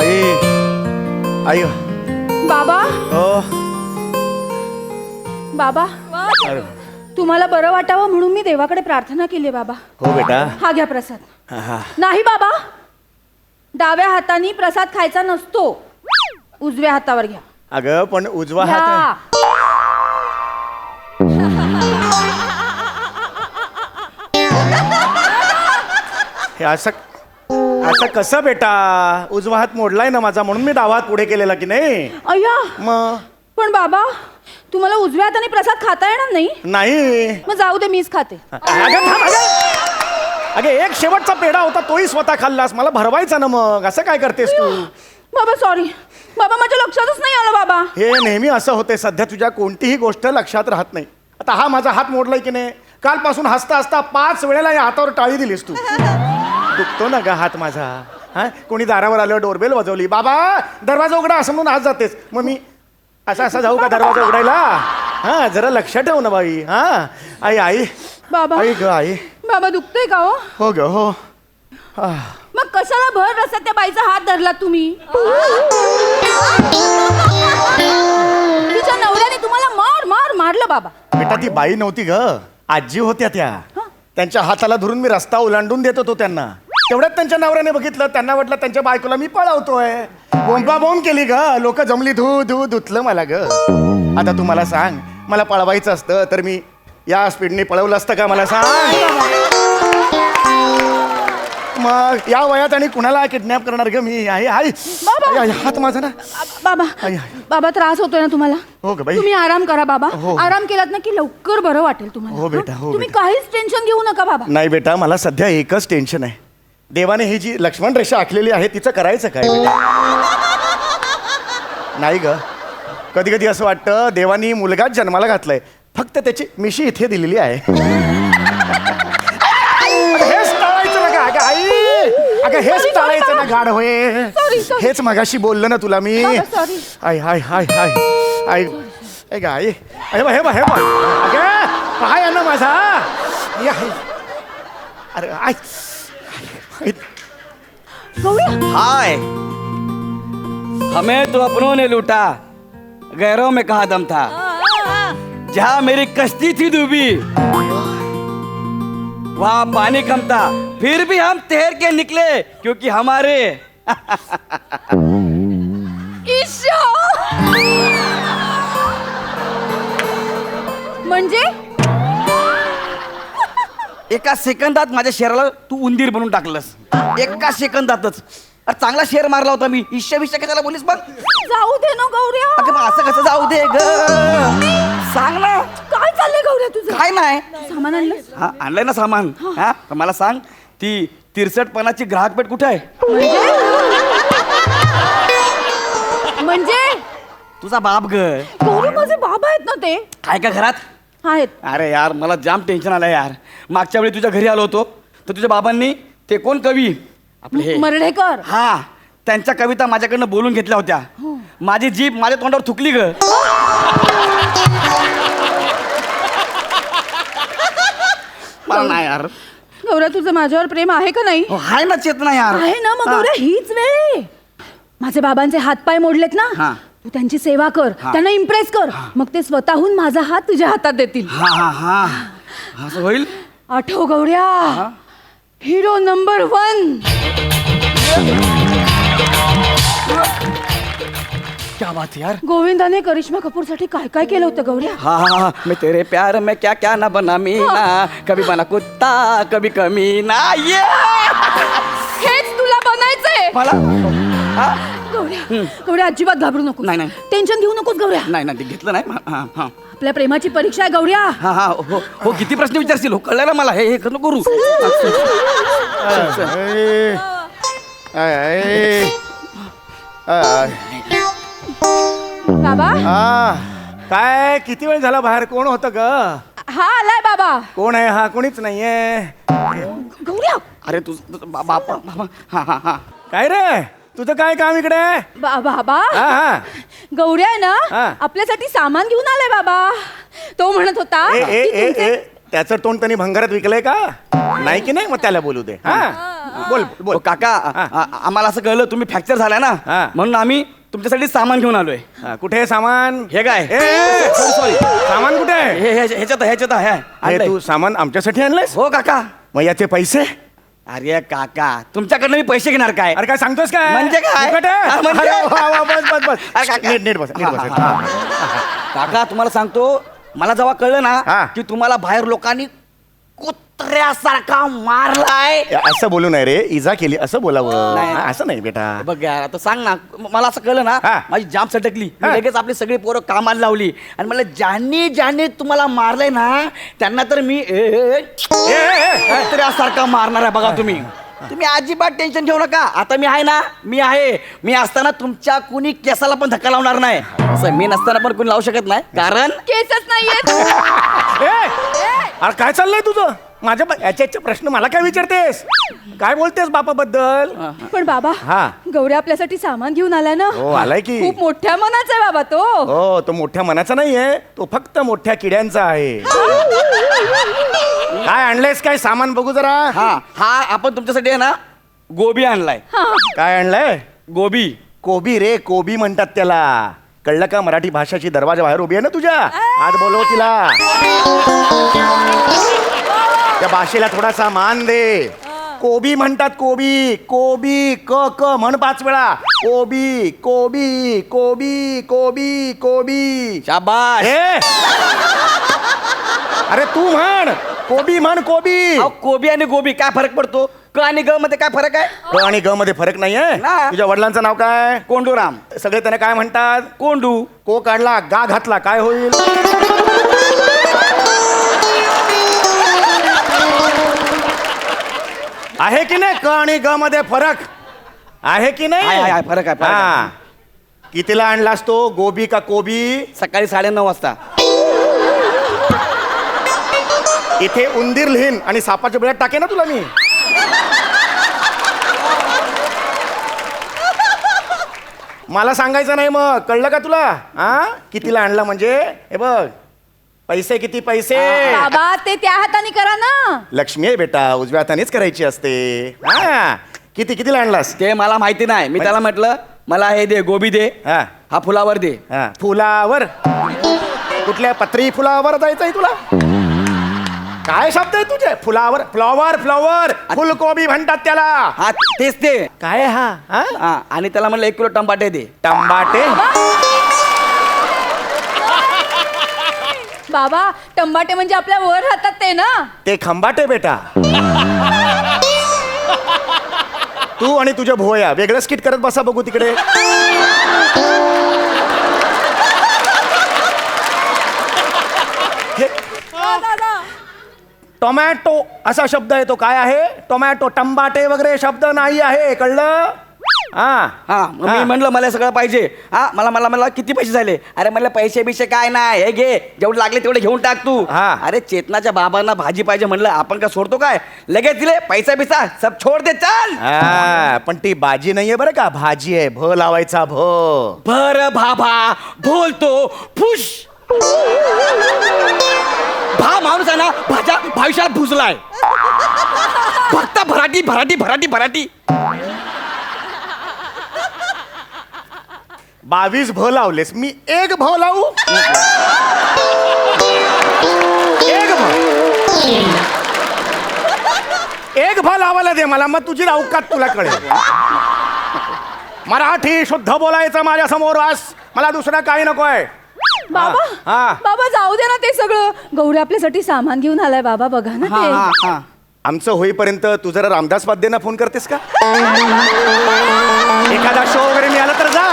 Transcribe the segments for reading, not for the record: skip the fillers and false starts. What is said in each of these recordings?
आई आई बाबा ओ बाबा अरे तुम्हाला बरं वाटावं म्हणून मी देवाकडे प्रार्थना केली आहे बाबा. हो बेटा. हा घ्या प्रसाद. हा. नाही बाबा, डाव्या हाताने प्रसाद खायचा नसतो, उजव्या हातावर घ्या. अगं पण उजवा घ्या. हात हे असं असं कसं बेटा? उजवा हात मोडलाय ना माझा, म्हणून मी डावा हात पुढे केलेला की नाही. अय्या मग पण बाबा तुम्हाला उजव्या हाताने प्रसाद खाता येणार नाही. नाही. मग जाऊ दे, मीच खाते. अगं थांब, अगं एक शेवटचा पेढा होता, तोही स्वतः खाल्लास, मला भरवायचा ना. मग असं काय करतेस तू? बाबा सॉरी बाबा, माझ्या लक्षातच नाही आलं बाबा. हे नेहमी असं होते, सध्या तुझ्या कोणतीही गोष्ट लक्षात राहत नाही. आता हा माझा हात मोडलाय की नाही, कालपासून हसता हसता 5 वेळेला या हातावर टाळी दिलीस तू. दुखतो ना ग हात माझा. हा, कोणी दारावर आलं, डोरबेल वाजवली, बाबा दरवाजा उघडा असं म्हणून आज जातेस. मग मी असा असा जाऊ का दरवाजा उघडायला? हा, जरा लक्ष ठेव ना बाई. हा आई आई बाबा आई ग आई. बाबा दुखतंय का हो? हो ग हो. मग कशाला भर रस्त्यात त्या बाईचा हात धरला तुम्ही? तिच्या नवऱ्याने तुम्हाला मार मार मारलं बाबा. बेटा ती बाई नव्हती ग, आजी होत्या त्या. त्यांच्या हाताला धरून मी रस्ता ओलांडून देत होतो त्यांना. तेवढ्यात त्यांच्या नवऱ्याने बघितलं, त्यांना वाटलं त्यांच्या बायकोला मी पळवतोय. बोंबाबोंब केली ग, लोक जमली, धू धू धुतलं मला ग. आता तू मला सांग, मला पळवायचं असतं तर मी या स्पीडने पळवलं असतं का? मला सांग. मग या वयात आणि कुणाला किडनॅप करणार ग मी? आई आई बाबा. आई, हात माझा ना. बाबा आई. बाबा त्रास होतोय ना तुम्हाला? हो ग बाई. तुम्ही आराम करा बाबा. हो. आराम केलात ना की लवकर बरं वाटेल तुम्हाला. हो बेटा, हो तुम्ही बेटा. काहीच टेन्शन घेऊ नका बाबा. नाही बेटा, मला सध्या एकच टेन्शन आहे. देवाने ही जी लक्ष्मण रेषा आखलेली आहे तिचं करायचं काय बेटा? नाही ग, कधी कधी असं वाटतं देवानी मुलगाच जन्माला घातलाय, फक्त त्याची मिशी इथे दिलेली आहे. अगं, हेच टाळायचं ना ग. अगं आई, अगं हेच Sorry, टाळायचं ना sorry, गाड होय. sorry. हेच मगाशी बोललं ना तुला मी. बाबा, sorry. आई आई आई आई आई आई ग आई. हे बघ हे बघ हे बघ. अगं पाय आहे ना माझा. या, आई. अरे आई. गौरी हाय, हमें तो अपनों ने लूटा, गैरों में कहा दम था. जहाँ मेरी कश्ती थी डूबी, वहाँ पानी कम था, फिर भी हम तैर के निकले क्योंकि हमारे ईशा म्हणजे एका सेकंदात माझ्या शहराला तू उंदीर बनवून टाकलंस. एका सेकंदातच. अरे चांगला शेर मारला होता मी. ईशा विषय कशाला बोलीस बघ? जाऊ दे ना गौऱ्या. अगं मग असं कसं जाऊ दे ग? सांग ना. काय चाललंय गौऱ्या तुझं? काय नाही. सामान आणलं? हा, आणलंय ना सामान. हा, तर मला सांग, ती 63 ग्राहक पेठ कुठे आहे? म्हणजे तुझा बाप ग. गौरी माझे बाबा आहेत ना ते? आहे का घरात? आहेत. अरे यार, मला जाम टेन्शन आलं यार. मागच्या वेळी तुझ्या घरी आलो होतो तर तुझ्या बाबांनी ते कोण कवी आपले हे मर्ढेकर. हा, त्यांच्या कविता माझ्याकडनं बोलून घेतल्या होत्या. माझी जीभ माझ्या तोंडावर थुकली ग. मला नाही यार. गौऱ्या तुझं माझ्यावर प्रेम आहे का नाही? हो, आहे ना चेतना यार. आहे ना. मग हा. गौऱ्या हीच वेळ आहे. माझे बाबांचे हातपाय मोडलेत ना, हा. तू त्यांची सेवा कर, हा. त्यांना इम्प्रेस कर. मग ते स्वतःहून माझा हात तुझ्या हातात देतील. हा हा हा, असं होईल. आठव गौऱ्या, हिरो नंबर 1. क्या बात है यार. गोविंदाने करिश्मा कपूर साठी काय काय केलं होतं गौऱ्या? हाँ हाँ, मैं तेरे प्यार में क्या क्या ना बना मीना, कभी बना कुत्ता कभी कमीना. ये हेच तुला बनायचंय. मला हा? गौऱ्या गौऱ्या अजिबात घाबरू नको. नाही, नाही. टेन्शन घेऊ नकोस गौऱ्या. नाही नाही, ते घेतलं नाही. हा हा आपल्या प्रेमाची परीक्षा आहे गौऱ्या. हा हा, हो हो, किती प्रश्न विचारशील? हो, कळलं ना मला. हे नको करू. आई, आई. आई. बाबा हा, काय किती वेळ झाला बाहेर? कोण होतं ग? हा आलाय बाबा. कोण आहे हा? कोणीच नाहीये. गौऱ्या अरे बापा. हा हा हा. काय रे, तुझं काय काम इकडे? बाबा हा हा. गौऱ्या आहे हा. ना, आपल्यासाठी सामान घेऊन आलाय बाबा. तो म्हणत होता ए ए की ए तुमचे- ए त्याचं तोंड त्यांनी भंगारात विकलंय का? नाही की नाही? मग त्याला बोलू दे. हा बोल बोल. काका आम्हाला असं कळलं तुम्ही फ्रॅक्चर झालाय ना हा. म्हणून आम्ही तुमच्यासाठी सामान घेऊन आलोय. हा, कुठे आहे सामान? हे काय सॉरी सामान कुठे आहे? ह्याच्यात आहे हे आणलंय. तू सामान आमच्यासाठी आणलंयस? हो काका. मग याचे पैसे? अरे काका तुमच्याकडनं मी पैसे घेणार काय? अरे काय सांगतोस काय? म्हणजे काय? फुकट आहे? हा, म्हणजे? अरे वा, वा, बस बस अरे बस काका. नीट बस नीट बस. हा, काका तुम्हाला सांगतो मला जेव्हा कळलं हा. ना की तुम्हाला बाहेर लोकांनी कुत्र्यासारखा मारलाय. असं बोलू नाही रे, इजा केली असं बोलावं. नाही. हा, असं नाही बेटा. बघ यार आता सांग ना मला असं कळलं ना हा. माझी जाम सटकली. मी हा. लगेच आपली सगळी पोरं कामाला लावली आणि मला ज्यांनी तुम्हाला मारलंय ना त्यांना तर मी कुत्र्यासारखा मारणार आहे बघा तुम्ही. तुम्ही अजिबात टेन्शन घेऊ नका. आता मी आहे ना मी असताना तुमच्या कुणी केसाला पण धक्का लावणार नाही. असं मी नसताना पण कुणी लावू शकत नाही कारण केसच नाहीये. अरे काय चाललंय तुझं? माझ्या याचे प्रश्न मला काय विचारतेस? काय बोलतेस बापाबद्दल? पण बाबा हा. गौऱ्या आपल्यासाठी सामान घेऊन आलाय ना. हो आलाय की. खूप मोठ्या मनाचा आहे बाबा तो. हो तो मोठ्या मनाचा नाहीये, तो फक्त मोठ्या किड्यांचा आहे. काय आणलंयस काय सामान बघू जरा. हा आपण तुमच्यासाठी आहे ना गोबी आणलाय. काय आणलंय? गोबी. कोबी रे, कोबी म्हणतात त्याला. कळलं का? मराठी भाषाची दरवाजा बाहेर उभी आहे ना तुझ्या. आज बोलव तिला. त्या भाषेला थोडासा मान दे. कोबी म्हणतात कोबी. कोबी क क म्हण 5 वेळा. कोबी कोबी कोबी कोबी कोबी. शाबाश. ए! अरे तू म्हण कोबी म्हण कोबी. अहो, कोबी आणि गोबी काय फरक पडतो? क आणि ग मध्ये काय फरक आहे? क आणि ग मध्ये फरक नाहीये. ना. तुझ्या वडिलांचं नाव काय? कोंडूराम. सगळे त्याने काय म्हणतात? कोंडू. को काढला गा घातला काय होईल? आहे की नाही? क आणि ग मध्ये फरक आहे की नाही? आहे, फरक आहे, फरक आहे. हा. कितीला आणलास तो? गोबी का कोबी? सकाळी 9:30 वाजता. इथे उंदीर लिहीन आणि सापाच्या बिळात टाके ना तुला मी. मला सांगायचं नाही मग. कळलं का तुला? हा कितीला आणला म्हणजे? हे बघ पैसे किती पैसे. बाबा ते त्या हाताने करा ना. लक्ष्मी आहे बेटा, उजव्या हातानेच करायची असते. हा कितीला आणलास? ते मला माहिती नाही. मी त्याला म्हटलं मला हे दे गोबी दे. हा हा फुलावर दे. हा फुलावर. कुठल्या पत्री फुलावर जायचंय तुला? काय शब्द आहे तुझे? फुलावर फ्लॉवर फ्लॉवर फुलकोबी म्हणतात त्याला. हा तेच ते. काय हा? हा? हा आणि त्याला म्हणलं 1 किलो टमाटे दे. टमाटे. बाबा टमाटे म्हणजे आपल्या वर राहतात ते ना. ते खंबाटे बेटा. तू आणि तुझ्या भोया वेगळं स्किट करत बसा बघू तिकडे. टोमॅटो असा शब्द आहे तो. काय आहे? टोमॅटो. टंबाटे वगैरे शब्द नाही आहे. कळलं? हा हा मग मी म्हणलं मला हे सगळं पाहिजे. हा मला किती पैसे झाले? अरे म्हणलं पैसे बिशे काय नाही, हे घे जेवढे लागले तेवढे घेऊन टाक तू. हा. अरे चेतनाच्या बाबांना भाजी पाहिजे म्हणलं आपण काय सोडतो काय? लगेच दिले पैसा बिसा सब छोड दे चल. हा, पण ती बाजी नाहीये बरं का, भाजी आहे. भ लावायचा भ. भर भाभा बोलतो फुश. भा माणूस आहे ना भाज्या भविष्यात भुजलाय. फक्त भराटी भराटी भराटी भराटी. 22 भ लावलेस. मी 1 भ लावू? 1 भ लावायला दे मला, मग तुझी अवकात तुला कळेल. मराठी शुद्ध बोलायचं माझ्या समोर वास. मला दुसरं काही नकोय. बाबा हा. बाबा जाऊ दे ना ते सगळं. गौरी आपल्यासाठी सामान घेऊन आलाय बाबा बघा ना हा हा ते. हा. आमचं होईपर्यंत तू जरा रामदास वाद्येंना फोन करतेस का? एखादा शो वगैरे मिळाला तर जा.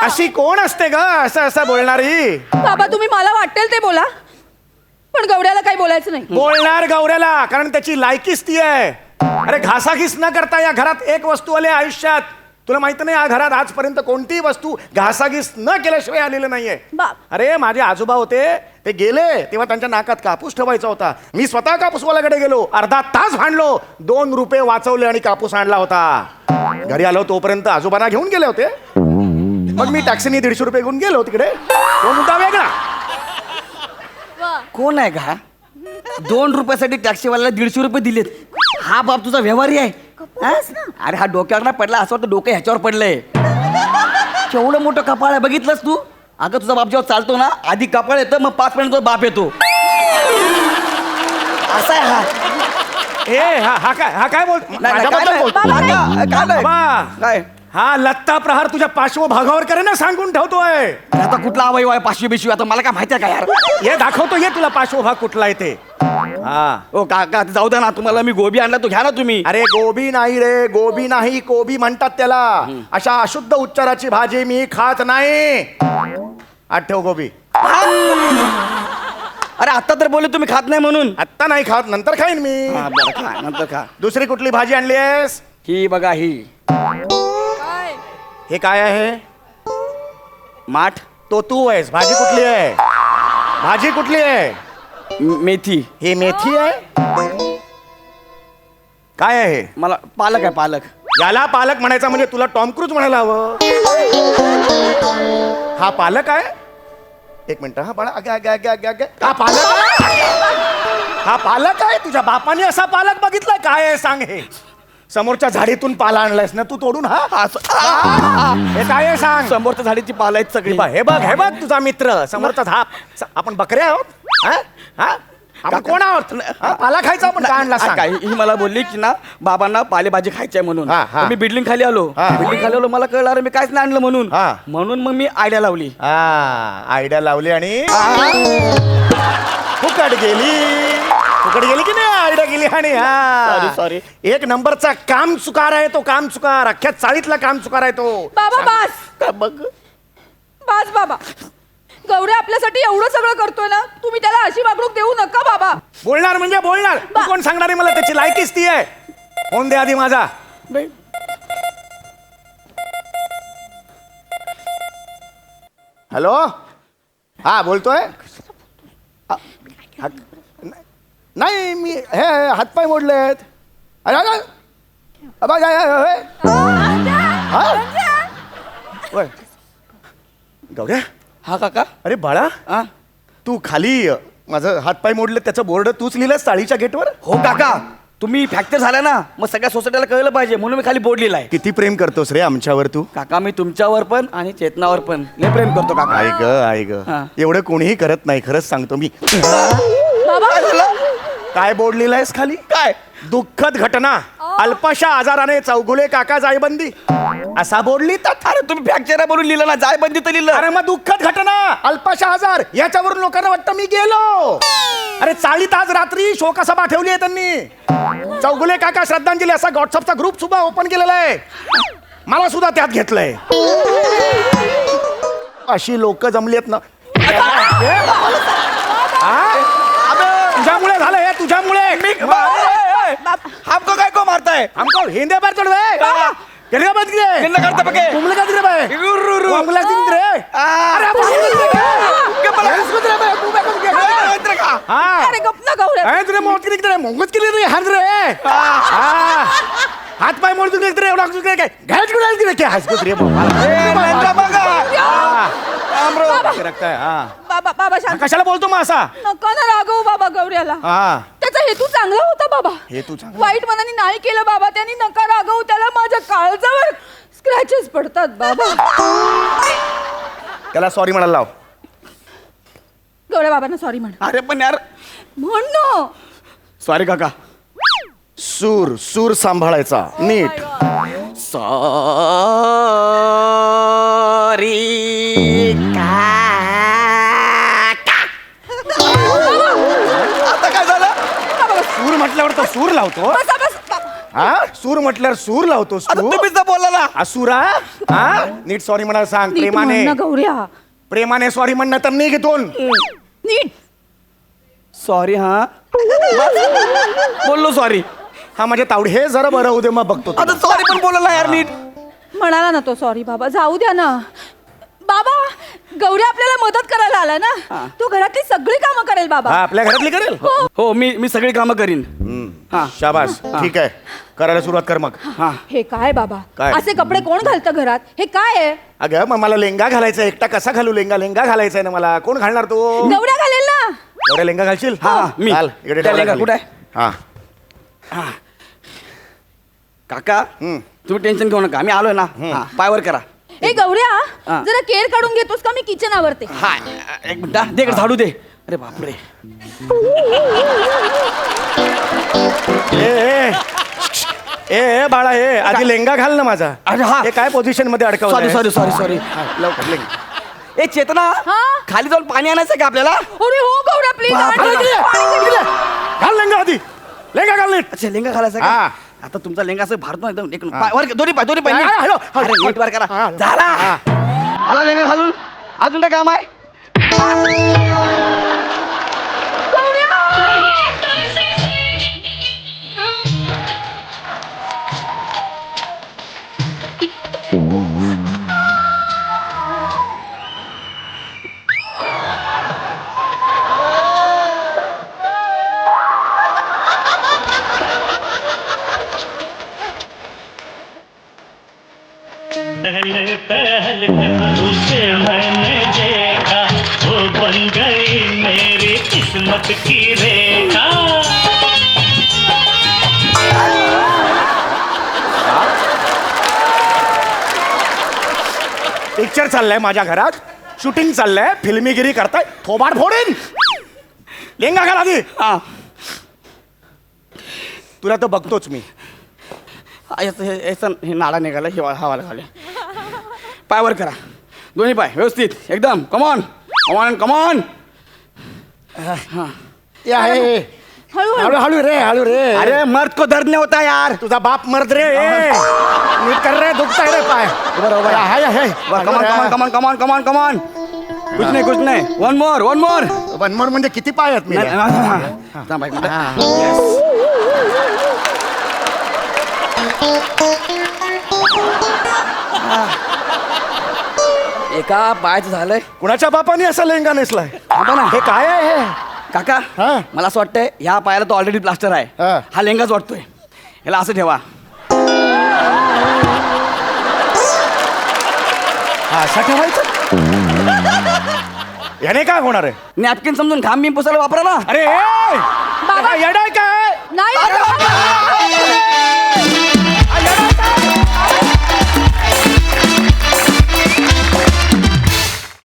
अशी कोण असते ग असं बोलणारी? बाबा तुम्ही मला वाटेल ते बोला पण गौऱ्याला काही बोलायचं नाही. बोलणार गौऱ्याला, कारण त्याची लायकीच ती आहे. अरे घासाघीस न करता या घरात एक वस्तू आली आयुष्यात. तुला माहित नाही या घरात आजपर्यंत कोणतीही वस्तू घासाघीस न केल्याशिवाय आलेलं नाहीये. बाप. अरे माझे आजोबा होते, ते गेले तेव्हा त्यांच्या नाकात कापूस ठेवायचा होता. मी स्वतः कापूसवाल्याकडे गेलो, अर्धा तास भांडलो, 2 रुपये वाचवले आणि कापूस आणला होता. घरी आलो तोपर्यंत आजोबांना घेऊन गेले होते. मग मी टॅक्सीने 150 रुपये घेऊन गेलो तिकडे. तो मुद्दा वेगळा. कोण आहे का 2 रुपयासाठी टॅक्सीवाल्याला 150 रुपये दिलेत. हा बाप तुझा व्यवहारी आहे हा? अरे हा डोक्यावर नाही पडला, असं वाटतं डोकं ह्याच्यावर पडलंय. केवढं मोठं कपाळ आहे बघितलंस तू. अगं तुझा बाप जेव्हा चालतो ना, आधी कपाळ येतं, मग 5 मिनिट बाप येतो. असा आहे हा. ए हा काय बोल नाही, नाही, काय माझ्याबद्दल नाही. बोलतो? काय नाही. बाबा. काय हा लत्ता प्रहार तुझ्या पार्श्वभागावर करे ना सांगून ठेवतोय. अरे आता कुठला अवयव आहे 500 बिशवी, आता मला काय माहिती आहे का यार. ये दाखवतो ये तुला पार्श्वभाग कुठला आहे ते. हा ओ काका जाऊ द्या ना, तुम्हाला मी गोबी आणला तो घ्या ना तुम्ही. अरे गोबी नाही रे, गोबी नाही कोबी म्हणतात त्याला. अशा अशुद्ध उच्चाराची भाजी मी खात नाही. आठव गोबी. अरे आता तर बोलले तुम्ही खात नाही म्हणून. आत्ता नाही खात, नंतर खाईन मी. हा, बरं खा नंतर खा. दुसरी कुठली भाजी आणली आहेस? ही बघा ही हे काय आहे? माठ तो तू आहेस. भाजी कुठली आहे? भाजी कुठली आहे? मेथी. ही मेथी आहे. काय आहे? मला पालक आहे पालक. याला पालक म्हणायचा म्हणजे तुला टॉम क्रूज म्हणायला हवं. हा पालक आहे. एक मिनिट हा बाळा. हा पालक आहे. हा पालक आहे. तुझ्या बापाने असा पालक बघितलाय? काय आहे सांग हे? समोरच्या झाडीतून पाला आणलायस ना तू तोडून? हा हे काय आहे सांग? समोरच्या झाडीची पाल आहेत सगळी. हे बघ तुझा मित्र समोरचा झाप. आपण बकरे आहोत? हा? हा? आपण कोण आहोत? हा, पाला खायचा आपण? काय आणला सांग? काय ही मला बोलली की ना बाबांना पालेभाजी खायची आहे म्हणून. हा, हा. तर मी बिल्डिंग खाली आलो. हा. बिल्डिंग खाली आलो, मला कळलं अरे मी काहीच नाही आणलं म्हणून. हा. म्हणून मग मी आयडिया लावली. हा आयडिया लावली आणि फुकट गेली की नाही? आयडिया गेली आणि हा Sorry. एक नंबरचा काम चुकार आहे तो. काम चुकार अख्ख्या चाळीतला काम चुकार आहे तो. बाबा बास का बघ बास बाबा. गौऱ्या आपल्यासाठी एवढं सगळं करतोय ना, तुम्ही त्याला अशी वागणूक देऊ नका बाबा. बोलणार म्हणजे बोलणार. तू कोण सांगणार आहे मला? त्याची लायकीच ती आहे. फोन दे आधी माझा. हॅलो. हा बोलतोय. नाही मी हे हातपाय मोडलेत. अरे अरे अबा, होय. गौऱ्या. हा काका. अरे बाळा, हा तू खाली माझं हातपाय मोडले त्याचं बोर्ड तूच लिहिलंस चाळीच्या गेटवर? हो काका, तुम्ही फ्रॅक्चर झाला ना, मग सगळ्या सोसायटीला कळलं पाहिजे म्हणून मी खाली बोर्ड लिहिलाय. किती प्रेम करतोस रे आमच्यावर तू. काका मी तुमच्यावर पण आणि चेतनावर पण लय प्रेम करतो काका. आई ग हा. एवढं कोणीही करत नाही, खरंच सांगतो मी. बाबा काय बोर्ड लिहिलायस खाली? काय दुःखद घटना, अल्पशा आजाराने चौगुले काका जायबंदी, असा बोर्ड लिहितात. अरे तुम्ही फ्रॅक्चर म्हणून लिहिलं ना, जायबंदी तर लिहिलं. अरे मग दुःखद घटना, अल्पशा आजार याच्यावरून लोकांना वाटतं मी गेलो. अरे चाळीत आज रात्री शोकसभा ठेवली आहे त्यांनी. चौगुले काका श्रद्धांजली असा व्हॉट्सअपचा ग्रुप सुद्धा ओपन केलेला आहे. मला सुद्धा त्यात घेतलंय. अशी लोक जमली आहेत ना. तुझ्यामुळे झालं हे, तुझ्यामुळे. हमको काय को मारताय? हमको हिंदे पर चढ़ गए क्या बंद किए किन्ना करता बघे कुंबले का दिरे भाई कुंबले का दिरे अरे आप क्या बोला इसको दिरे भाई तू बैठ के हां अरे गप ना गौऱ्या. अरे तुझे मौत की दिरे मोंगत के लिए हाथ रे हाथ पाय मोड तू दिरे एवढा तू काय घाट गुडाल दिरे क्या हसको दिरे नंदा बघा आमरो रखता है हां बाबा बाबा शांत. कशाला बोलतो मग असा? नका ना रागवू बाबा गौऱ्याला. हां त्याचा हेतू चांगला होता बाबा. हेतू चांगला? वाईट मनाने नाही केलं बाबा त्यांनी. नका रागवू त्याला. माझ्या काळजावर स्क्रॅचेस पडतात बाबा. त्याला सॉरी म्हणायला लाव. गौऱ्या बाबांना सॉरी म्हण. अरे पण यार म्हण ना. सॉरी काका. सूर सांभाळायचा नीट. सॉरी आता काय झालं? सूर म्हटल्यावर तो सूर लावतो. बस बस बाबा. हा सूर म्हटल्यावर सूर लावतोस आता तू. तुम्हीच तर बोलला ना. असुरा हा नीट सॉरी म्हणायला सांग. नीट प्रेमाने म्हण ना गौऱ्या. प्रेमाने सॉरी म्हणणं तर नाही घेतून. नीट. सॉरी हा बोललो सॉरी. हा म्हणजे तावडी हे जरा बरं होऊ दे मग बघतो तुला. आता सॉरी पण बोलला ना यार नीट. म्हणाला ना तो सॉरी बाबा. जाऊ द्या ना बाबा. गौऱ्या आपल्याला मदत करायला आला ना. तो घरातली सगळी कामं करेल बाबा. हा आपल्या घरातली करेल. हो मी सगळी कामं करीन. हा शाबास ठीक आहे करायला सुरुवात कर मग. हा हे काय बाबा? काय? असे कपडे कोण घालतं घरात? हे काय आहे? अगं मग मला लेंगा घालायचा एकटा कसा घालू? लेंगा घालायचा आहे ना मला. कोण घालणार तो? गौऱ्या घालेल ना. एवढा लेंगा घालशील हा, मी. घाल, इकडे त्या ठेवला लेंगा खाली. कुठे आहे? हा काका तुम्ही टेन्शन घेऊ नका मी आलोय ना हा, पायवर करा. ए गौऱ्या हा. जरा केअर काढून घेतोस का मी किचन आवरते. हा एक मिनिट हा, दे इकडे झाडू दे. अरे बापरे ए ए बाळा ए आधी लेंगा घाल ना माझा. अरे हा. हे काय पोझिशन मध्ये सॉरी अडकवलं सॉरी सॉरी सॉरी लवकर लेंगा. ए चेतना हा? खाली जाऊन पाणी आणायचं का आपल्याला? अरे हो गौऱ्या प्लीज बापरे. घाल लेंगा आधी लेंगा घाल नीट. अच्छा लेंगा घालायचा हा. का आता तुमचा लेंगा असं भारतो एकदम एक पाय वर दोन्ही पाय दोन्ही पाय हा, नीट. हा, हळू, हळू. अरे नीट वर करा हा. झाला हा. आला लेंगा घालून अजून काय काम आहे? पहले पहल उसे मैंने देखा वो बन गई मेरी किस्मत की रेखा. पिक्चर चाललंय माझ्या घरात शूटिंग चाललंय फिल्मीगिरी करताय थोबाड फोडीन. लेंगा घाल आधी. हा तुला तर बघतोच मी. हे नाडा निघाला हिवाळा हवाला घाले पायवर करा दोन्ही पाय व्यवस्थित एकदम कमॉन कमॉन कमॉन या हे. हळू हळू रे हळू रे. अरे मर्द को दर्द नहीं होता यार. तुझा बाप मर्द रे ए. नीट कर रे दुखताय रे पाय. बरोबर हाय हाय come on come on come on come on come on come on कुछ नहीं वन मोर वनमोर म्हणजे किती पाय आहेत मी एका पायाचं झालंय कुणाच्या बापाने असा लेंगा नेसलाय. थांबा ना. हे काय आहे हे. काका हा. मला असं वाटतंय ह्या पायाला तो ऑलरेडी प्लास्टर आहे हा. हा लेंगाच वाटतोय याला असं ठेवा हा, असा ठेवायचा. याने काय होणार आहे. नॅपकिन समजून घाम बिम पुसायला वापरा ना. अरे ए! बाबा. येडा आहे